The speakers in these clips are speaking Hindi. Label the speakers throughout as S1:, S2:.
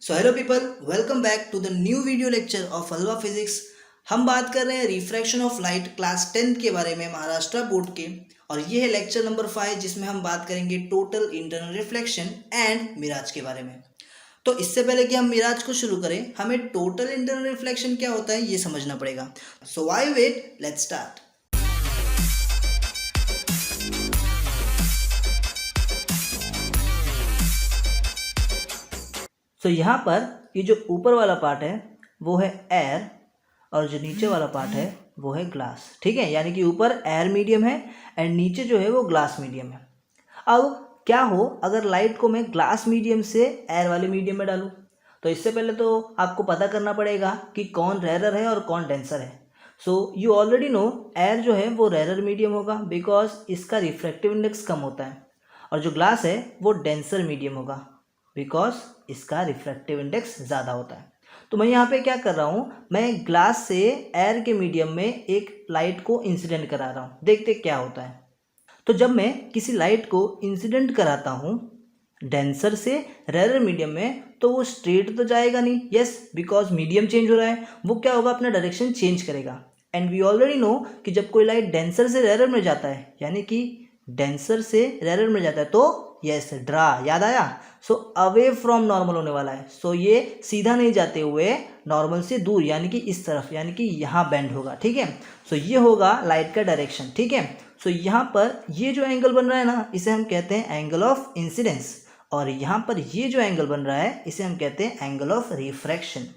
S1: So hello people, welcome back to the new video lecture of Halwa physics. हम बात कर रहे हैं रिफ्रैक्शन ऑफ लाइट क्लास 10 के बारे में, महाराष्ट्र बोर्ड के। और ये है लेक्चर नंबर 5, जिसमें हम बात करेंगे total internal reflection and mirage के बारे में। तो इससे पहले कि हम मिराज को शुरू करें, हमें टोटल इंटरनल रिफ्लेक्शन क्या होता है ये समझना पड़ेगा। So why wait, let's start. तो यहाँ पर ये जो ऊपर वाला पार्ट है वो है एयर, और जो नीचे वाला पार्ट है वो है ग्लास। ठीक है, यानी कि ऊपर एयर मीडियम है एंड नीचे जो है वो ग्लास मीडियम है। अब क्या हो अगर लाइट को मैं ग्लास मीडियम से एयर वाले मीडियम में डालूँ? तो इससे पहले तो आपको पता करना पड़ेगा कि कौन रेरर है और कौन डेंसर है। So you already know air जो है वो रेरर मीडियम होगा बिकॉज इसका रिफ्रैक्टिव इंडेक्स कम होता है, और जो ग्लास है वो डेंसर मीडियम होगा बिकॉज इसका रिफ्रैक्टिव इंडेक्स ज़्यादा होता है। तो मैं यहाँ पे क्या कर रहा हूँ, मैं ग्लास से एयर के मीडियम में एक लाइट को इंसिडेंट करा रहा हूँ। देखते क्या होता है। तो जब मैं किसी लाइट को इंसिडेंट कराता हूँ डेंसर से रेरर मीडियम में, तो वो स्ट्रेट तो जाएगा नहीं, यस, बिकॉज मीडियम चेंज हो रहा है। वो क्या होगा, अपना डायरेक्शन चेंज करेगा। एंड वी ऑलरेडी नो कि जब कोई लाइट डेंसर से रेरर में जाता है, यानी कि डेंसर से रेरर में जाता है, तो यस ड्रा, याद आया। सो अवे फ्रॉम नॉर्मल होने वाला है। सो ये सीधा नहीं जाते हुए नॉर्मल से दूर, यानी कि इस तरफ, यानी कि यहाँ बेंड होगा। ठीक है, सो ये होगा लाइट का डायरेक्शन। ठीक है, सो यहाँ पर ये जो एंगल बन रहा है ना, इसे हम कहते हैं एंगल ऑफ इंसिडेंस, और यहाँ पर ये जो एंगल बन रहा है इसे हम कहते हैं एंगल ऑफ रिफ्रैक्शन।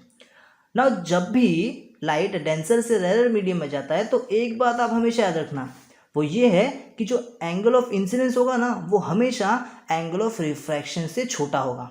S1: नाउ जब भी लाइट डेंसर से रेरर मीडियम में जाता है, तो एक बात आप हमेशा याद रखना, वो ये है कि जो एंगल ऑफ इंसिडेंस होगा ना, वो हमेशा एंगल ऑफ रिफ्रैक्शन से छोटा होगा।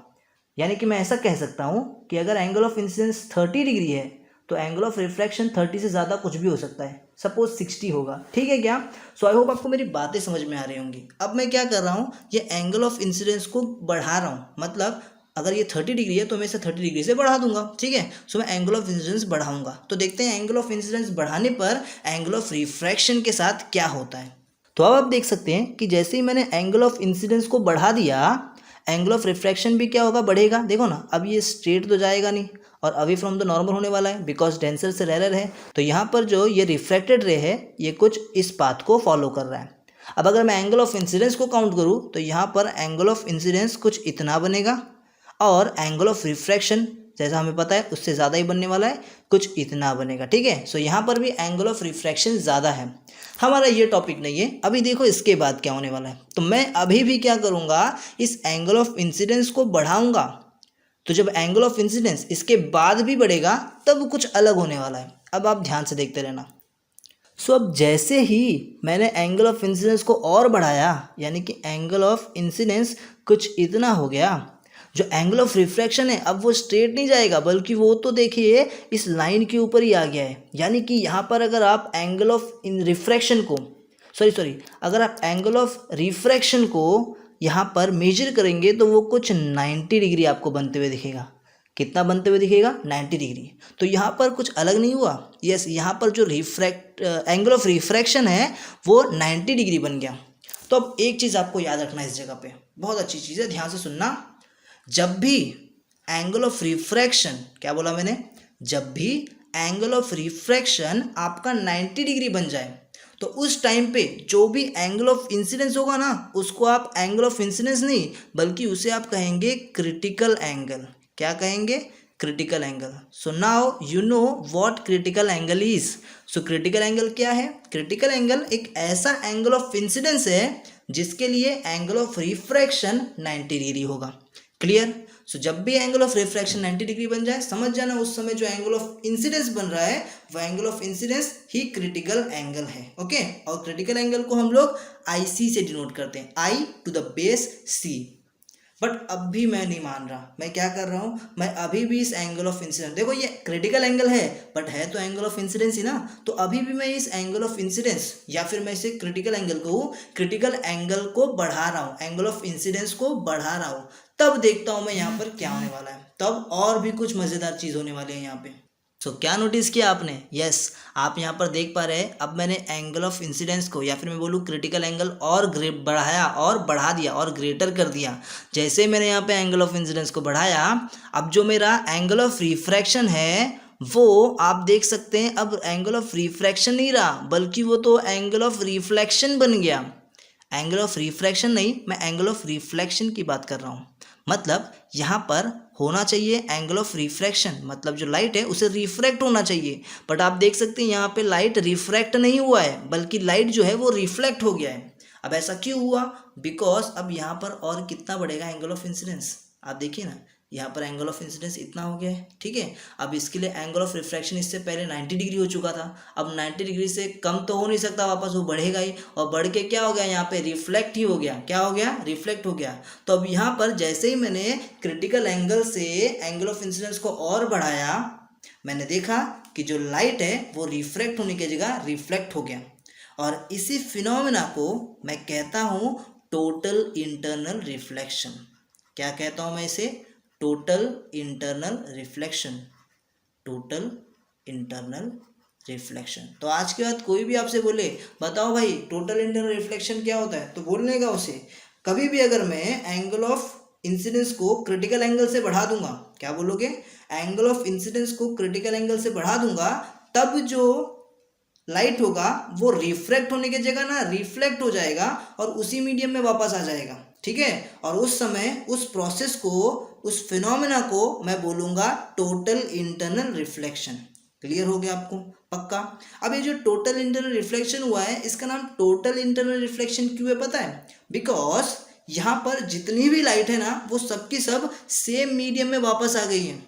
S1: यानी कि मैं ऐसा कह सकता हूँ कि अगर एंगल ऑफ इंसिडेंस 30 डिग्री है, तो एंगल ऑफ रिफ्रैक्शन 30 से ज़्यादा कुछ भी हो सकता है, सपोज 60 होगा। ठीक है क्या? सो आई होप आपको मेरी बातें समझ में आ रही होंगी। अब मैं क्या कर रहा हूँ, ये एंगल ऑफ इंसिडेंस को बढ़ा रहा हूँ। मतलब अगर ये 30 डिग्री है तो मैं इसे 30 डिग्री से बढ़ा दूंगा। ठीक है, सो मैं एंगल ऑफ इंसिडेंस बढ़ाऊंगा। तो देखते हैं एंगल ऑफ इंसिडेंस बढ़ाने पर एंगल ऑफ रिफ्रैक्शन के साथ क्या होता है। तो अब आप देख सकते हैं कि जैसे ही मैंने एंगल ऑफ इंसिडेंस को बढ़ा दिया, एंगल ऑफ रिफ्रैक्शन भी क्या होगा, बढ़ेगा। देखो ना, अब ये स्ट्रेट तो जाएगा नहीं और अवे फ्रॉम द नॉर्मल होने वाला है बिकॉज डेंसर से रेरर है। तो यहाँ पर जो ये रिफ्रैक्टेड रे है, ये कुछ इस पाथ को फॉलो कर रहा है। अब अगर मैं एंगल ऑफ इंसिडेंस को काउंट करूँ, तो यहाँ पर एंगल ऑफ इंसिडेंस कुछ इतना बनेगा, और एंगल ऑफ रिफ्रैक्शन जैसा हमें पता है उससे ज़्यादा ही बनने वाला है, कुछ इतना बनेगा। ठीक है, सो यहाँ पर भी एंगल ऑफ रिफ्रैक्शन ज़्यादा है। हमारा ये टॉपिक नहीं है। अभी देखो इसके बाद क्या होने वाला है। तो मैं अभी भी क्या करूँगा, इस एंगल ऑफ इंसिडेंस को बढ़ाऊँगा। तो जब एंगल ऑफ इंसिडेंस इसके बाद भी बढ़ेगा, तब कुछ अलग होने वाला है। अब आप ध्यान से देखते रहना। सो अब जैसे ही मैंने एंगल ऑफ इंसिडेंस को और बढ़ाया, यानी कि एंगल ऑफ इंसिडेंस कुछ इतना हो गया, जो एंगल ऑफ रिफ्रैक्शन है अब वो स्ट्रेट नहीं जाएगा, बल्कि वो तो देखिए इस लाइन के ऊपर ही आ गया है। यानी कि यहाँ पर अगर आप एंगल ऑफ रिफ्रैक्शन को अगर आप एंगल ऑफ रिफ्रैक्शन को यहाँ पर मेजर करेंगे, तो वो कुछ 90 डिग्री आपको बनते हुए दिखेगा। कितना बनते हुए दिखेगा? 90 डिग्री। तो यहाँ पर कुछ अलग नहीं हुआ। यस, यहाँ पर जो एंगल ऑफ रिफ्रैक्शन है वो 90 डिग्री बन गया। तो अब एक चीज़ आपको याद रखना इस जगह पे, बहुत अच्छी चीज़ है, ध्यान से सुनना। जब भी एंगल ऑफ रिफ्रैक्शन, क्या बोला मैंने, जब भी एंगल ऑफ रिफ्रैक्शन आपका 90 डिग्री बन जाए, तो उस टाइम पे जो भी एंगल ऑफ इंसिडेंस होगा ना, उसको आप एंगल ऑफ इंसिडेंस नहीं, बल्कि उसे आप कहेंगे क्रिटिकल एंगल। क्या कहेंगे? Critical angle. So now you know what critical angle is. So critical angle क्या है? क्रिटिकल एंगल एक ऐसा एंगल ऑफ इंसिडेंस है जिसके लिए एंगल ऑफ रिफ्रैक्शन 90 डिग्री होगा। क्लियर? सो जब भी एंगल ऑफ रिफ्रैक्शन 90 डिग्री बन जाए, समझ जाना उस समय जो एंगल ऑफ इंसिडेंस बन रहा है वो angle of incidence he critical angle है। ओके, और क्रिटिकल एंगल को हम लोग IC से डिनोट करते हैं, I to the base C। But अब भी मैं नहीं मान रहा। मैं क्या कर रहा हूँ, मैं अभी भी इस एंगल ऑफ इंसिडेंस, देखो ये क्रिटिकल एंगल है बट है तो एंगल ऑफ इंसिडेंस ही ना, तो अभी भी मैं इस एंगल ऑफ इंसिडेंस, या फिर मैं इसे क्रिटिकल एंगल को, क्रिटिकल एंगल को बढ़ा रहा हूँ, एंगल ऑफ इंसिडेंस को बढ़ा रहा हूँ। तब देखता हूँ मैं यहाँ पर क्या होने वाला है। तब और भी कुछ मज़ेदार चीज़ होने वाली है यहाँ पे। सो क्या नोटिस किया आपने? यस, आप यहाँ पर देख पा रहे हैं, अब मैंने एंगल ऑफ इंसिडेंस को या फिर मैं बोलूँ क्रिटिकल एंगल और बढ़ाया और बढ़ा दिया और ग्रेटर कर दिया। जैसे मैंने यहाँ पे एंगल ऑफ इंसिडेंस को बढ़ाया, अब जो मेरा एंगल ऑफ रिफ्रैक्शन है वो आप देख सकते हैं अब एंगल ऑफ रिफ्रैक्शन नहीं रहा, बल्कि वो तो एंगल ऑफ रिफ्लेक्शन बन गया। एंगल ऑफ रिफ्रैक्शन नहीं, मैं एंगल ऑफ रिफ्लेक्शन की बात कर रहा हूँ। मतलब यहाँ पर होना चाहिए एंगल ऑफ रिफ्रैक्शन, मतलब जो लाइट है उसे रिफ्रैक्ट होना चाहिए, बट आप देख सकते हैं यहाँ पे लाइट रिफ्रैक्ट नहीं हुआ है, बल्कि लाइट जो है वो रिफ्लेक्ट हो गया है। अब ऐसा क्यों हुआ? बिकॉज अब यहाँ पर और कितना बढ़ेगा एंगल ऑफ इंसिडेंस, आप देखिए ना, यहाँ पर एंगल ऑफ इंसिडेंस इतना हो गया है, ठीक है। अब इसके लिए एंगल ऑफ रिफ्रैक्शन इससे पहले 90 डिग्री हो चुका था, अब 90 डिग्री से कम तो हो नहीं सकता, वापस वो बढ़ेगा ही, और बढ़ के क्या हो गया यहाँ पे रिफ्लेक्ट ही हो गया। क्या हो गया? रिफ्लेक्ट हो गया। तो अब यहाँ पर जैसे ही मैंने क्रिटिकल एंगल से एंगल ऑफ इंसिडेंस को और बढ़ाया, मैंने देखा कि जो लाइट है वो रिफ्रैक्ट होने की जगह रिफ्लेक्ट हो गया, और इसी फिनोमेना को मैं कहता हूँ टोटल इंटरनल रिफ्लेक्शन। क्या कहता हूँ मैं इसे? Total internal reflection. Total internal reflection. तो आज के बाद कोई भी आपसे बोले बताओ भाई टोटल इंटरनल रिफ्लेक्शन क्या होता है, तो बोलने का उसे कभी भी अगर मैं एंगल ऑफ इंसिडेंस को क्रिटिकल एंगल से बढ़ा दूंगा, क्या बोलोगे? एंगल ऑफ इंसिडेंस को क्रिटिकल एंगल से बढ़ा दूंगा, तब जो लाइट होगा वो रिफ्रैक्ट होने की जगह ना रिफ्लेक्ट हो जाएगा और उसी मीडियम में वापस आ जाएगा, ठीक है। और उस समय उस प्रोसेस को, उस फिनोमेना को मैं बोलूँगा टोटल इंटरनल रिफ्लेक्शन। क्लियर हो गया आपको? पक्का। अब ये जो टोटल इंटरनल रिफ्लेक्शन हुआ है, इसका नाम टोटल इंटरनल रिफ्लेक्शन क्यों है पता है? बिकॉज यहाँ पर जितनी भी लाइट है ना वो सबकी सब सेम मीडियम में वापस आ गई है।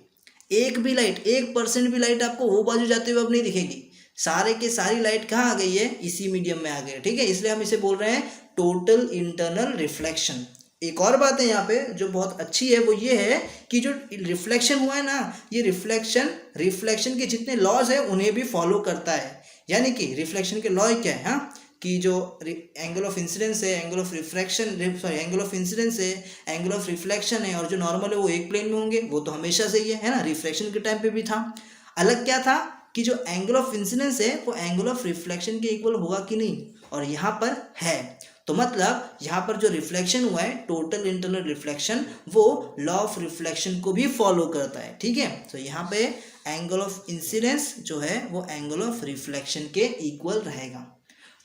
S1: एक भी लाइट, 1% भी लाइट आपको वो बाजू जाते हुए अब नहीं दिखेगी, सारे के सारी लाइट कहाँ आ गई है? इसी मीडियम में आ गई है, ठीक है। इसलिए हम इसे बोल रहे हैं टोटल इंटरनल रिफ्लेक्शन। एक और बात है यहाँ पे जो बहुत अच्छी है, वो ये है कि जो रिफ्लेक्शन हुआ है ना, ये रिफ्लेक्शन के जितने लॉज है उन्हें भी फॉलो करता है। यानी कि रिफ्लेक्शन के लॉ क्या है? हाँ, कि जो एंगल ऑफ इंसिडेंस है, angle of refraction, sorry angle of incidence है, एंगल ऑफ रिफ्लेक्शन है, और जो नॉर्मल है वो एक प्लेन में होंगे, वो तो हमेशा से ही है ना। रिफ्रैक्शन के टाइम पे भी था। अलग क्या था कि जो एंगल ऑफ इंसिडेंस है वो एंगल ऑफ रिफ्लेक्शन के इक्वल होगा कि नहीं, और यहाँ पर है। तो मतलब यहाँ पर जो रिफ्लेक्शन हुआ है टोटल इंटरनल रिफ्लेक्शन, वो लॉ ऑफ रिफ्लेक्शन को भी फॉलो करता है, ठीक है। तो यहाँ पे एंगल ऑफ इंसिडेंस जो है वो एंगल ऑफ रिफ्लेक्शन के इक्वल रहेगा।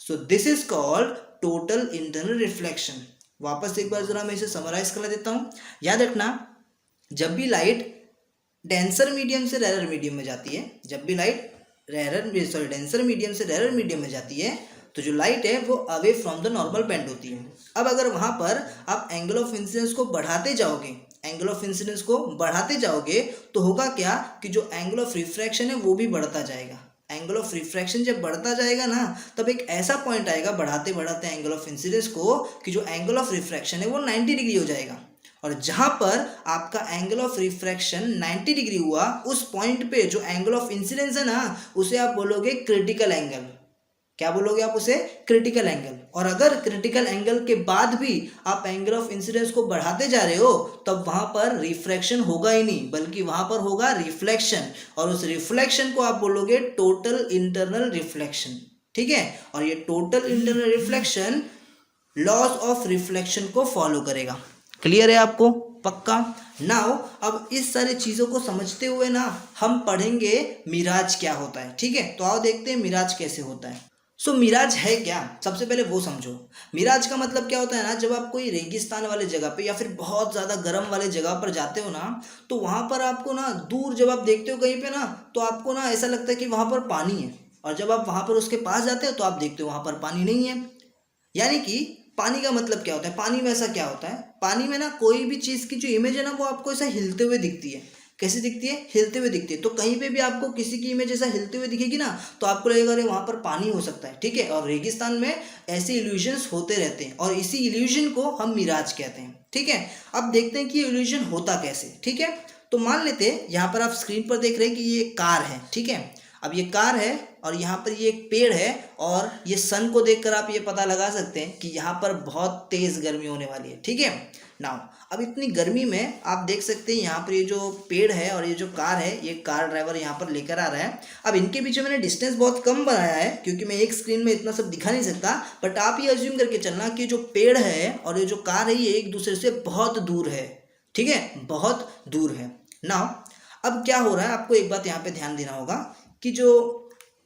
S1: So this is called total internal reflection. वापस एक बार जरा मैं इसे समराइज कर देता हूँ। याद रखना, जब भी लाइट डेंसर मीडियम से रेरर मीडियम में जाती है, जब भी लाइट डेंसर मीडियम से रेरर मीडियम में जाती है, तो जो लाइट है वो away from the normal bend होती है। अब अगर वहाँ पर आप एंगल ऑफ इंसिडेंस को बढ़ाते जाओगे, एंगल ऑफ इंसिडेंस को बढ़ाते जाओगे, तो होगा क्या कि जो एंगल ऑफ रिफ्रैक्शन है वो भी बढ़ता जाएगा। एंगल ऑफ रिफ्रैक्शन जब बढ़ता जाएगा ना, तब एक ऐसा पॉइंट आएगा बढ़ाते बढ़ाते एंगल ऑफ इंसिडेंस को कि जो एंगल ऑफ रिफ्रैक्शन है वो 90 डिग्री हो जाएगा। और जहां पर आपका एंगल ऑफ रिफ्रैक्शन 90 डिग्री हुआ, उस पॉइंट पे जो एंगल ऑफ इंसिडेंस है ना, उसे आप बोलोगे क्रिटिकल एंगल। क्या बोलोगे आप उसे? Critical angle. और अगर क्रिटिकल एंगल के बाद भी आप एंगल ऑफ इंसिडेंस को बढ़ाते जा रहे हो, तब वहां पर रिफ्रैक्शन होगा ही नहीं, बल्कि वहां पर होगा रिफ्लेक्शन, और उस रिफ्लेक्शन को आप बोलोगे टोटल इंटरनल रिफ्लेक्शन, ठीक है। और ये total internal reflection laws of reflection को फॉलो करेगा। क्लियर है आपको? पक्का। नाउ अब इस सारी चीज़ों को समझते हुए ना हम पढ़ेंगे मिराज क्या होता है, ठीक है। तो आओ देखते हैं मिराज कैसे होता है। सो मिराज है क्या, सबसे पहले वो समझो। मिराज का मतलब क्या होता है ना, जब आप कोई रेगिस्तान वाले जगह पे या फिर बहुत ज़्यादा गर्म वाले जगह पर जाते हो ना, तो वहाँ पर आपको ना दूर जब आप देखते हो कहीं पे ना, तो आपको ना ऐसा लगता है कि वहाँ पर पानी है, और जब आप वहाँ पर उसके पास जाते हो तो आप देखते हो वहाँ पर पानी नहीं है। यानी कि पानी का मतलब क्या होता है? पानी में ऐसा क्या होता है, पानी में ना कोई भी चीज़ की जो इमेज है ना वो आपको ऐसा हिलते हुए दिखती है। कैसे दिखती है? हिलते हुए दिखती है। तो कहीं पे भी आपको किसी की इमेज ऐसा हिलते हुए दिखेगी ना, तो आपको लगेगा अरे वहाँ पर पानी हो सकता है, ठीक है। और रेगिस्तान में ऐसे इल्यूजन्स होते रहते हैं, और इसी इल्यूजन को हम मिराज कहते हैं, ठीक है। अब देखते हैं कि इल्यूजन होता कैसे, ठीक है। तो मान लेते हैं यहाँ पर आप स्क्रीन पर देख रहे हैं कि ये कार है, ठीक है। अब ये कार है और यहाँ पर ये एक पेड़ है, और ये सन को देखकर आप ये पता लगा सकते हैं कि यहाँ पर बहुत तेज़ गर्मी होने वाली है, ठीक है। नाउ अब इतनी गर्मी में आप देख सकते हैं यहाँ पर ये जो पेड़ है और ये जो कार है, ये कार ड्राइवर यहाँ पर लेकर आ रहा है। अब इनके बीच में मैंने डिस्टेंस बहुत कम बनाया है क्योंकि मैं एक स्क्रीन में इतना सब दिखा नहीं सकता, बट आप ये अज्यूम करके चलना कि जो पेड़ है और ये जो कार है ये एक दूसरे से बहुत दूर है, ठीक है, बहुत दूर है। नाउ अब क्या हो रहा है, आपको एक बात यहाँ पे ध्यान देना होगा कि जो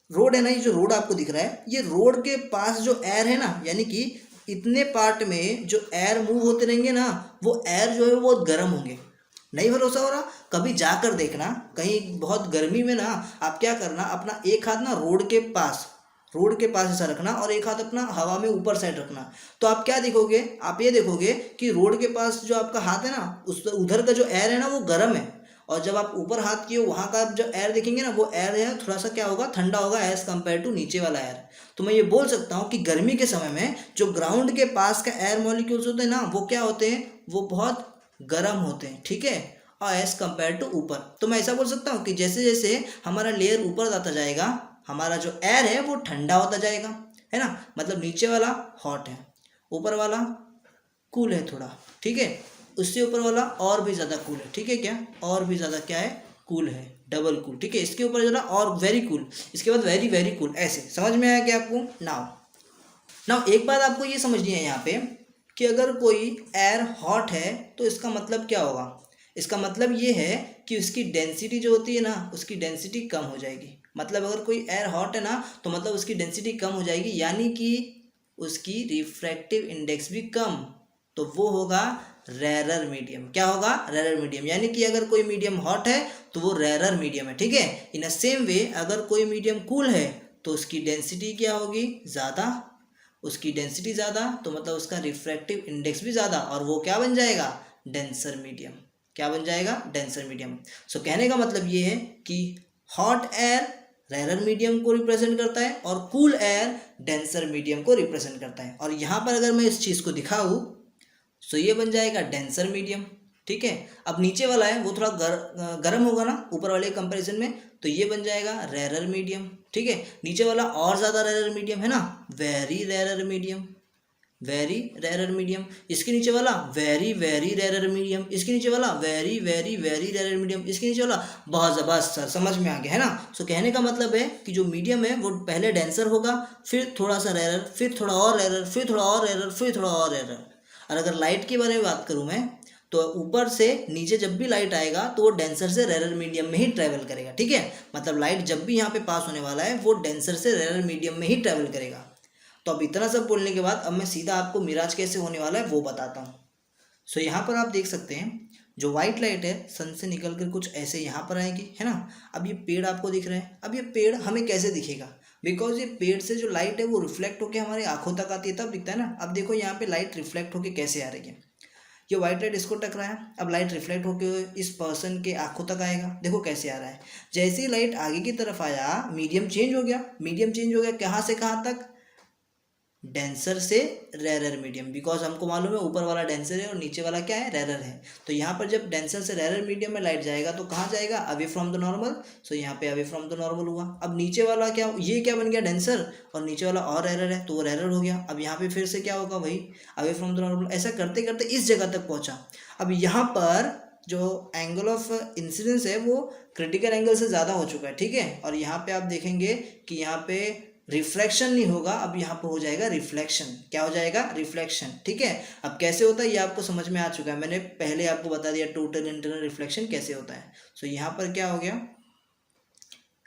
S1: रोड है ना, ये जो रोड आपको दिख रहा है, ये रोड के पास जो एयर है ना, यानी कि इतने पार्ट में जो एयर मूव होते रहेंगे ना, वो एयर जो है वो बहुत गर्म होंगे। नहीं भरोसा हो रहा, कभी जाकर देखना, कहीं बहुत गर्मी में ना आप क्या करना, अपना एक हाथ ना रोड के पास ऐसा रखना और एक हाथ अपना हवा में ऊपर साइड रखना, तो आप क्या देखोगे, आप ये देखोगे कि रोड के पास जो आपका हाथ है ना, उस उधर का जो एयर है ना वो गर्म है, और जब आप ऊपर हाथ किए वहाँ का जो एयर देखेंगे ना, वो एयर है थोड़ा सा क्या होगा, ठंडा होगा एज कम्पेयर टू नीचे वाला एयर। तो मैं ये बोल सकता हूँ कि गर्मी के समय में जो ग्राउंड के पास का एयर मॉलिक्यूल्स होते हैं ना, वो क्या होते हैं, वो बहुत गर्म होते हैं, ठीक है, और एज कम्पेयर टू ऊपर। तो मैं ऐसा बोल सकता हूँ कि जैसे जैसे हमारा लेयर ऊपर जाता जाएगा, हमारा जो एयर है वो ठंडा होता जाएगा, है ना, मतलब नीचे वाला हॉट है, ऊपर वाला कूल है थोड़ा, ठीक है, उससे ऊपर वाला और भी ज़्यादा कूल है, ठीक है, क्या और भी ज़्यादा क्या है, कूल है, डबल कूल, ठीक है, इसके ऊपर ज़रा और वेरी कूल, इसके बाद वेरी वेरी कूल, ऐसे समझ में आया क्या आपको। नाउ एक बात आपको ये समझनी है यहाँ पे कि अगर कोई एयर हॉट है तो इसका मतलब क्या होगा, इसका मतलब ये है कि उसकी डेंसिटी जो होती है ना, उसकी डेंसिटी कम हो जाएगी। मतलब अगर कोई एयर हॉट है ना, तो मतलब उसकी डेंसिटी कम हो जाएगी, यानी कि उसकी रिफ्रैक्टिव इंडेक्स भी कम, तो वो होगा रेरर मीडियम। क्या होगा, रेरर मीडियम, यानी कि अगर कोई मीडियम हॉट है तो वो रेरर मीडियम है, ठीक है। इन अ सेम वे अगर कोई मीडियम कूल है तो उसकी डेंसिटी क्या होगी, ज़्यादा, उसकी डेंसिटी ज़्यादा, तो मतलब उसका रिफ्रैक्टिव इंडेक्स भी ज़्यादा, और वो क्या बन जाएगा, डेंसर मीडियम। क्या बन जाएगा, डेंसर मीडियम। सो कहने का मतलब ये है कि हॉट एयर रेरर मीडियम को रिप्रेजेंट करता है और कूल एयर डेंसर मीडियम को रिप्रेजेंट करता है। और यहाँ पर अगर मैं इस चीज़ को दिखाऊँ सो ये बन जाएगा डेंसर मीडियम, ठीक है। अब नीचे वाला है वो थोड़ा गर्म होगा ना ऊपर वाले कंपैरिजन में, तो ये बन जाएगा रेरर मीडियम, ठीक है। नीचे वाला और ज़्यादा रेरर मीडियम है ना, very rarer medium, very rarer medium. इसके नीचे वाला वेरी वेरी रेरर मीडियम, इसके नीचे वाला very very very rarer medium, इसके नीचे वाला बहुत ज़बरदस्त। सर समझ में आ गया है ना। सो कहने का मतलब है कि जो मीडियम है वो पहले डेंसर होगा, फिर थोड़ा सा रेरर, फिर थोड़ा और रेरर, फिर थोड़ा और रेरर, फिर थोड़ा और रेरर। और अगर लाइट के बारे में बात करूँ मैं, तो ऊपर से नीचे जब भी लाइट आएगा तो वो डेंसर से रेरर मीडियम में ही ट्रैवल करेगा, ठीक है। मतलब लाइट जब भी यहाँ पे पास होने वाला है वो डेंसर से रेरर मीडियम में ही ट्रैवल करेगा। तो अब इतना सब बोलने के बाद अब मैं सीधा आपको मिराज कैसे होने वाला है वो बताता हूँ। सो यहाँ पर आप देख सकते हैं जो वाइट लाइट है सन से निकल कर कुछ ऐसे यहाँ पर आएगी, है ना। अब ये पेड़ आपको दिख रहे हैं, अब ये पेड़ हमें कैसे दिखेगा, बिकॉज ये पेड़ से जो लाइट है वो रिफ्लेक्ट होकर हमारी आंखों तक आती है, तब दिखता है ना। अब देखो यहाँ पे लाइट रिफ्लेक्ट होकर कैसे आ रही है, ये वाइट लाइट इसको टकरा है, अब लाइट रिफ्लेक्ट होकर इस पर्सन के आंखों तक आएगा, देखो कैसे आ रहा है। जैसे ही लाइट आगे की तरफ आया मीडियम चेंज हो गया, मीडियम चेंज हो गया कहाँ से कहाँ तक, डेंसर से रेरर मीडियम, बिकॉज हमको मालूम है ऊपर वाला डेंसर है और नीचे वाला क्या है, रेरर है। तो यहाँ पर जब डेंसर से रेरर मीडियम में लाइट जाएगा तो कहाँ जाएगा, अवे फ्रॉम द नॉर्मल। सो यहाँ पे अवे फ्रॉम द नॉर्मल हुआ। अब नीचे वाला क्या, ये क्या बन गया, डेंसर, और नीचे वाला और रेरर है तो वो रेरर हो गया। अब यहाँ पे फिर से क्या होगा, वही अवे फ्रॉम द नॉर्मल। ऐसा करते करते इस जगह तक पहुँचा। अब यहाँ पर जो एंगल ऑफ इंसिडेंस है वो क्रिटिकल एंगल से ज़्यादा हो चुका है, ठीक है। और यहाँ पे आप देखेंगे कि यहाँ पे रिफ्लेक्शन नहीं होगा, अब यहाँ पर हो जाएगा रिफ्लेक्शन। क्या हो जाएगा, रिफ्लेक्शन, ठीक है। अब कैसे होता है ये आपको समझ में आ चुका है, मैंने पहले आपको बता दिया टोटल इंटरनल रिफ्लेक्शन कैसे होता है। सो यहाँ पर क्या हो गया,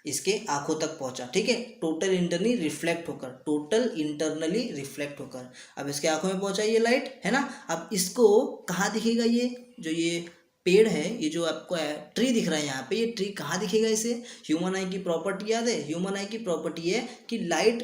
S1: इसके आंखों तक पहुंचा, ठीक है, टोटल इंटरनली रिफ्लेक्ट होकर, टोटल इंटरनली रिफ्लेक्ट होकर अब इसके आंखों में पहुंचा ये लाइट, है ना। अब इसको कहाँ दिखेगा, ये जो ये पेड़ है, ये जो आपको ट्री दिख रहा है यहाँ पे, ये ट्री कहाँ दिखेगा इसे, ह्यूमन आई की प्रॉपर्टी याद है, ह्यूमन आई की प्रॉपर्टी है कि लाइट,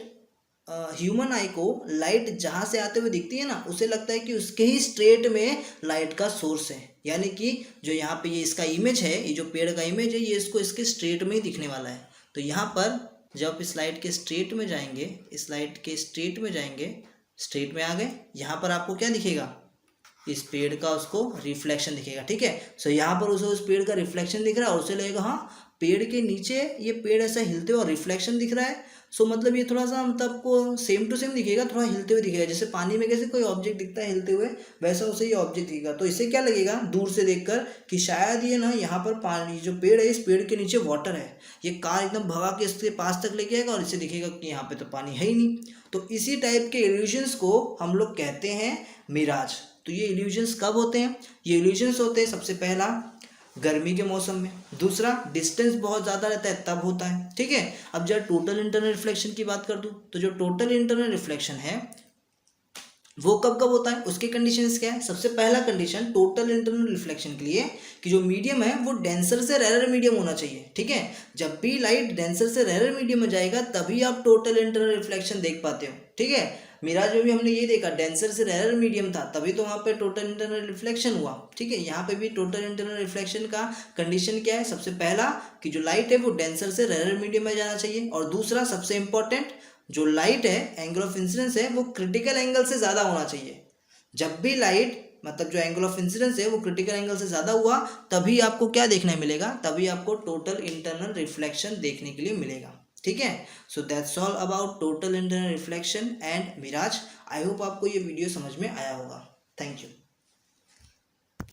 S1: ह्यूमन आई को लाइट जहाँ से आते हुए दिखती है ना, उसे लगता है कि उसके ही स्ट्रेट में लाइट का सोर्स है। यानी कि जो यहाँ पे ये इसका इमेज है, ये जो पेड़ का इमेज है, ये इसको इसके स्ट्रेट में ही दिखने वाला है। तो यहाँ पर जब इस लाइट के स्ट्रेट में जाएंगे, इस लाइट के स्ट्रेट में जाएंगे, स्ट्रेट में आ गए, यहाँ पर आपको क्या दिखेगा, इस पेड़ का उसको रिफ्लेक्शन दिखेगा, ठीक है। सो यहाँ पर उसे उस पेड़ का रिफ्लेक्शन दिख रहा है और उसे लगेगा हाँ पेड़ के नीचे ये पेड़ ऐसा हिलते हुए और रिफ्लेक्शन दिख रहा है, सो मतलब ये थोड़ा सा मतलब आपको सेम टू सेम दिखेगा, थोड़ा हिलते हुए दिखेगा। जैसे पानी में कैसे कोई ऑब्जेक्ट दिखता है हिलते हुए, वैसा उसे ये ऑब्जेक्ट दिखेगा। तो इसे क्या लगेगा दूर से देखकर कि शायद ये ना यहाँ पर पानी, जो पेड़ है इस पेड़ के नीचे वाटर है। ये कार एकदम भगा के इसके पास तक लेके आएगा और इसे दिखेगा कि यहाँ पे तो पानी है ही नहीं। तो इसी टाइप के इल्यूजन्स को हम लोग कहते हैं मिराज। तो ये इल्यूजन्स कब होते हैं? ये इल्यूजन्स होते हैं सबसे पहला गर्मी के मौसम में, दूसरा डिस्टेंस बहुत ज़्यादा रहता है तब होता है, ठीक है। अब जब टोटल इंटरनल रिफ्लेक्शन की बात कर दूँ, तो जो टोटल इंटरनल रिफ्लेक्शन है वो कब कब होता है, उसके कंडीशंस क्या है? सबसे पहला कंडीशन टोटल इंटरनल रिफ्लेक्शन के लिए कि जो मीडियम है वो डेंसर से रेयर मीडियम होना चाहिए, ठीक है। जब भी लाइट डेंसर से रेयर मीडियम में जाएगा तभी आप टोटल इंटरनल रिफ्लेक्शन देख पाते हो, ठीक है। मिराज में भी हमने ये देखा डेंसर से रेयर मीडियम था तभी तो वहाँ पे टोटल इंटरनल रिफ्लेक्शन हुआ, ठीक है। यहाँ पे भी टोटल इंटरनल रिफ्लेक्शन का कंडीशन क्या है? सबसे पहला कि जो लाइट है वो डेंसर से रेयर मीडियम में जाना चाहिए, और दूसरा सबसे इंपॉर्टेंट, जो लाइट है एंगल ऑफ इंसिडेंस है वो क्रिटिकल एंगल से ज़्यादा होना चाहिए। जब भी लाइट मतलब जो एंगल ऑफ इंसिडेंस है वो क्रिटिकल एंगल से ज़्यादा हुआ तभी आपको क्या देखने मिलेगा? तभी आपको टोटल इंटरनल रिफ्लेक्शन देखने के लिए मिलेगा, ठीक है। So that's all about total internal reflection and mirage. I hope आपको ये वीडियो समझ में आया होगा। Thank you.